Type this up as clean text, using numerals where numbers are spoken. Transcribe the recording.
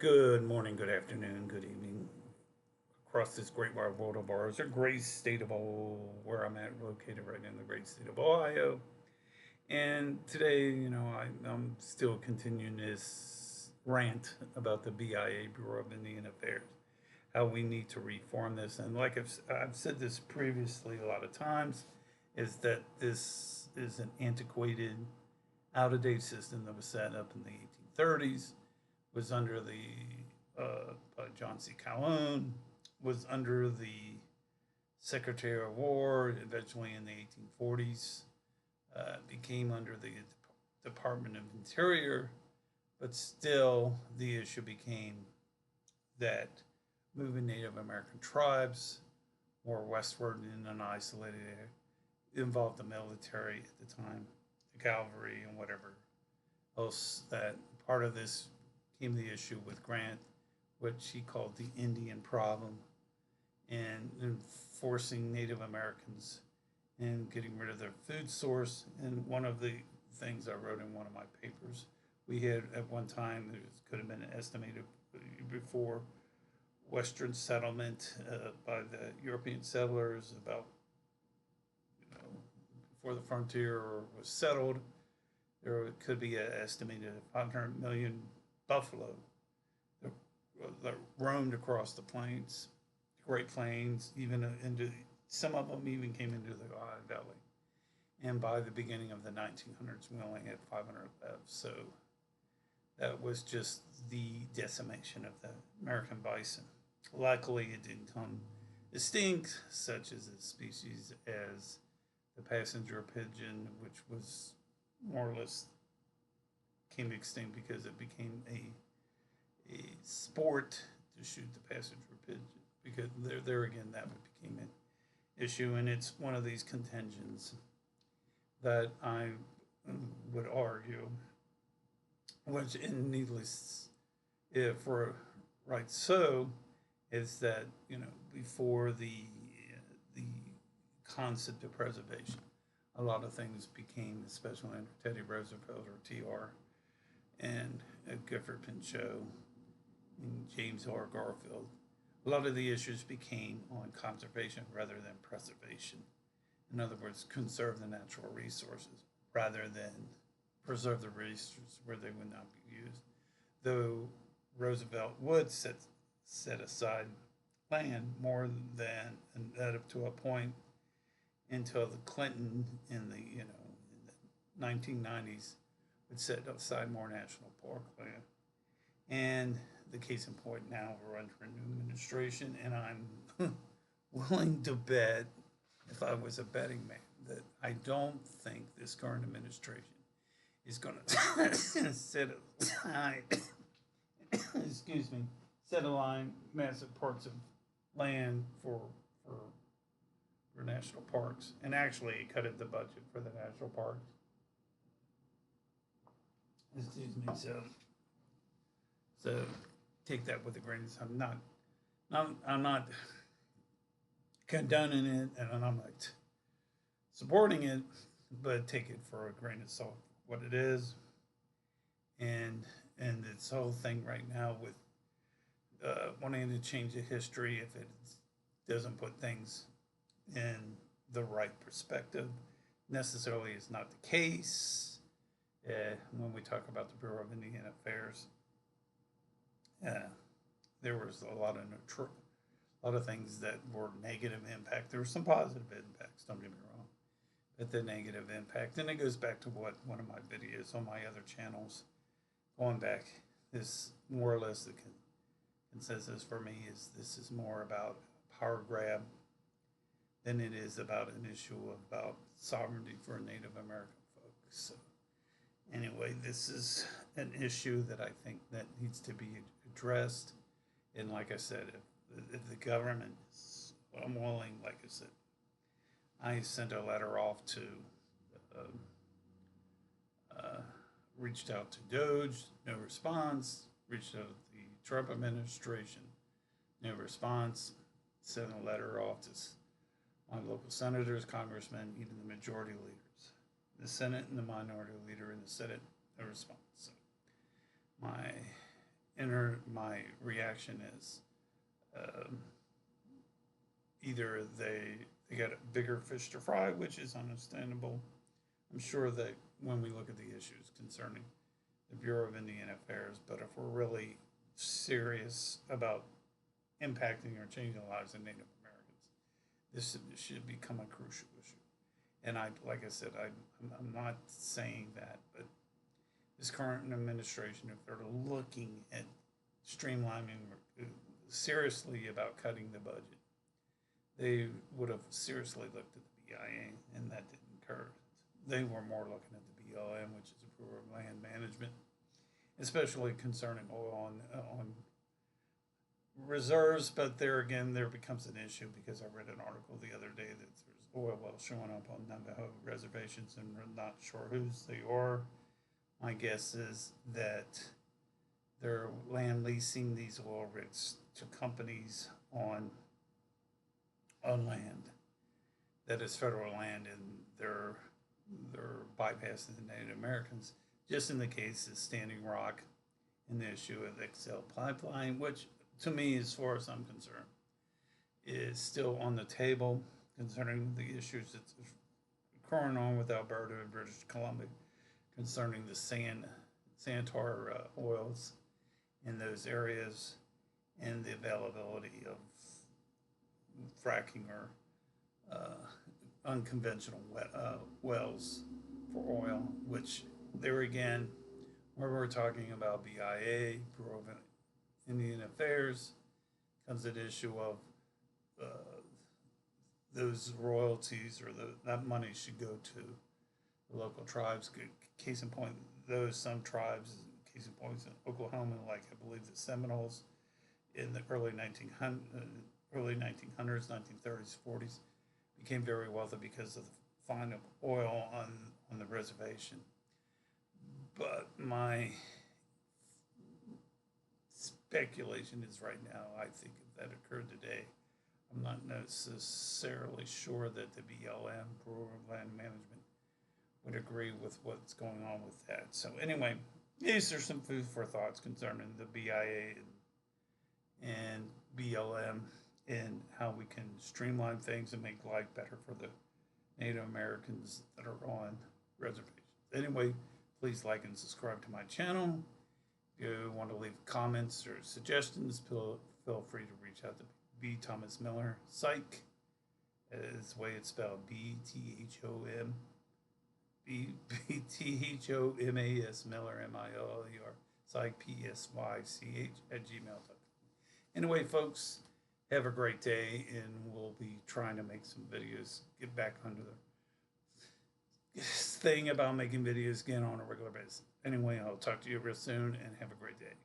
Good morning, good afternoon, good evening. Across this great wide world of ours, a great state of where I'm at, located right in the great state of Ohio. And today, I'm still continuing this rant about the BIA, Bureau of Indian Affairs, how we need to reform this. And like I've said this previously a lot of times, is that this is an antiquated, out of date system that was set up in the 1830s, was under the John C. Calhoun, was under the Secretary of War, eventually in the 1840s, became under the Department of Interior, but still the issue became that moving Native American tribes more westward in an isolated area involved the military at the time, the cavalry, and whatever else. That part of this came the issue with Grant, which he called the Indian problem, and forcing Native Americans and getting rid of their food source. And one of the things I wrote in one of my papers, we had at one time, there could have been estimated before Western settlement by the European settlers, about before the frontier was settled, there could be an estimated 500 million buffalo that, that roamed across the plains, Great Plains, even into some of them even came into the Ohio Valley. And by the beginning of the 1900s, we only had 500 left. So that was just the decimation of the American bison. Luckily, it didn't come extinct, such as a species as the passenger pigeon, which was more or less came extinct because it became a sport to shoot the passenger pigeon. Because there again, that became an issue, and it's one of these contentions that I would argue, which in needless, if for right so, is that before the concept of preservation, a lot of things became, especially under Teddy Roosevelt or TR and Gifford Pinchot and James R. Garfield, a lot of the issues became on conservation rather than preservation. In other words, conserve the natural resources rather than preserve the resources where they would not be used. Though Roosevelt would set aside land more than and up to a point until the Clinton in the 1990s would set aside more national park land. And the case in point now, we're under a new administration, and I'm willing to bet, if I was a betting man, that I don't think this current administration is going to set aside, excuse me, set aside massive parts of land for national parks, and actually it cut the budget for the national parks. Excuse me. So take that with a grain of salt. I'm not condoning it, and I'm not supporting it, but take it for a grain of salt, what it is, and this whole thing right now with wanting to change the history if it doesn't put things in the right perspective. Necessarily is not the case when we talk about the Bureau of Indian Affairs. There was a lot of things that were negative impact. There were some positive impacts. Don't get me wrong, but the negative impact, and it goes back to what one of my videos on my other channels, going back, is more or less the consensus for me is this is more about power grab than it is about an issue about sovereignty for Native American folks. So anyway, this is an issue that I think that needs to be addressed. And like I said, if the government is, I'm willing, like I said, I sent a letter off to, reached out to Doge, no response. Reached out to the Trump administration, no response. Sent a letter off to my local senators, congressmen, even the majority leaders, the Senate and the minority leader in the Senate, no response. So my my reaction is either they got bigger fish to fry, which is understandable. I'm sure that when we look at the issues concerning the Bureau of Indian Affairs, but if we're really serious about impacting or changing the lives of Native Americans, this should become a crucial issue. And like I said, I'm not saying that, but this current administration, if they're looking at streamlining seriously about cutting the budget, they would have seriously looked at the BIA, and that didn't occur. They were more looking at the BLM, which is the Bureau of Land Management, especially concerning oil on reserves. But there again, there becomes an issue because I read an article the other day that there's oil wells showing up on Navajo reservations, and we're not sure whose they are. My guess is that they're land leasing these oil rigs to companies on land that is federal land, and they're bypassing the Native Americans. Just in the case of Standing Rock and the issue of the XL pipeline, which to me, as far as I'm concerned, is still on the table concerning the issues that's occurring on with Alberta and British Columbia concerning the santar oils in those areas and the availability of fracking or unconventional wells for oil, which there again, where we're talking about BIA, Bureau of Indian Affairs, comes an issue of those royalties or that money should go to the local tribes. Case in point, some tribes, case in point in Oklahoma, like I believe the Seminoles in the early 1900s, 1930s, 40s, became very wealthy because of the find of oil on the reservation. But my speculation is right now, I think if that occurred today, I'm not necessarily sure that the BLM, Bureau of Land Management, would agree with what's going on with that. So anyway, these are some food for thoughts concerning the BIA and BLM and how we can streamline things and make life better for the Native Americans that are on reservations. Anyway, please like and subscribe to my channel. If you want to leave comments or suggestions, feel free to reach out to B. Thomas Miller, Psych, is the way it's spelled, B-T-H-O-M, B-T-H-O-M-A-S, Miller, M-I-L-L-E-R, Psych, P-S-Y-C-H, @gmail.com. Anyway, folks, have a great day, and we'll be trying to make some videos, get back under the thing about making videos again on a regular basis. Anyway, I'll talk to you real soon, and have a great day.